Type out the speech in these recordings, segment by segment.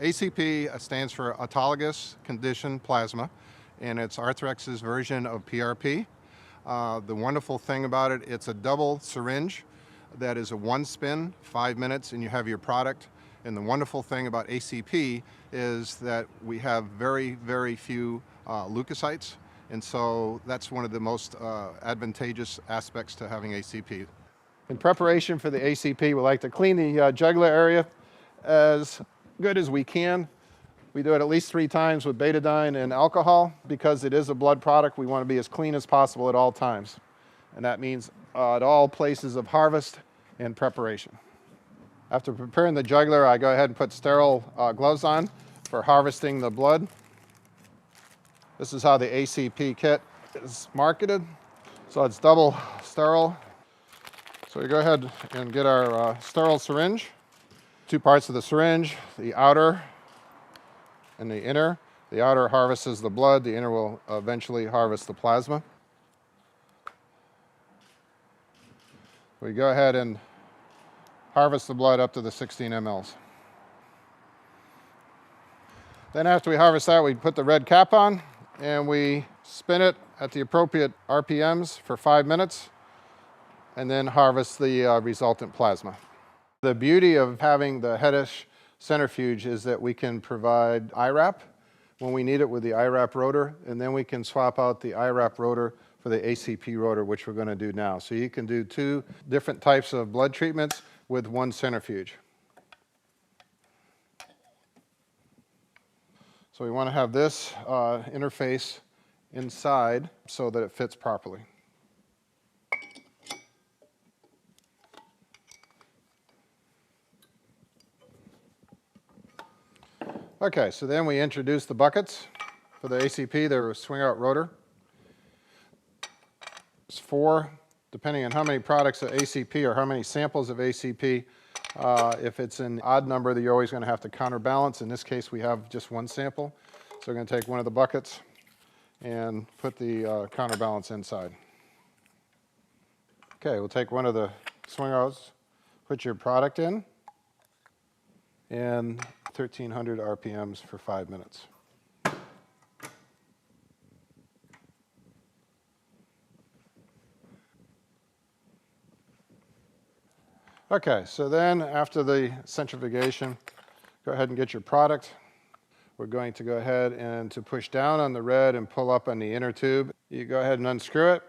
ACP stands for autologous conditioned plasma, and it's Arthrex's version of PRP. The wonderful thing about it, it's a double syringe that is a one spin, 5 minutes, and you have your product. And the wonderful thing about ACP is that we have very, very few leukocytes, and so that's one of the most advantageous aspects to having ACP. In preparation for the ACP, we like to clean the jugular area as good as we can. We do it at least 3 times with betadine and alcohol. Because it is a blood product, we want to be as clean as possible at all times. And that means at all places of harvest and preparation. After preparing the jugular, I go ahead and put sterile gloves on for harvesting the blood. This is how the ACP kit is marketed. So it's double sterile. So we go ahead and get our sterile syringe. 2 parts of the syringe, the outer and the inner. The outer harvests the blood, the inner will eventually harvest the plasma. We go ahead and harvest the blood up to the 16 mLs. Then after we harvest that, we put the red cap on and we spin it at the appropriate RPMs for 5 minutes and then harvest the resultant plasma. The beauty of having the headish centrifuge is that we can provide IRAP when we need it with the IRAP rotor, and then we can swap out the IRAP rotor for the ACP rotor, which we're going to do now. So you can do 2 different types of blood treatments with 1 centrifuge. So we want to have this interface inside so that it fits properly. Okay, so then we introduce the buckets for the ACP. They're a swing-out rotor. It's 4, depending on how many products of ACP or how many samples of ACP. If it's an odd number, that you're always going to have to counterbalance. In this case, we have just 1 sample. So we're going to take one of the buckets and put the counterbalance inside. Okay, we'll take one of the swing-outs, put your product in, and 1,300 RPMs for 5 minutes. Okay, so then after the centrifugation, go ahead and get your product. We're going to go ahead and to push down on the red and pull up on the inner tube. You go ahead and unscrew it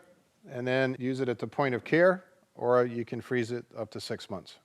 and then use it at the point of care, or you can freeze it up to 6 months.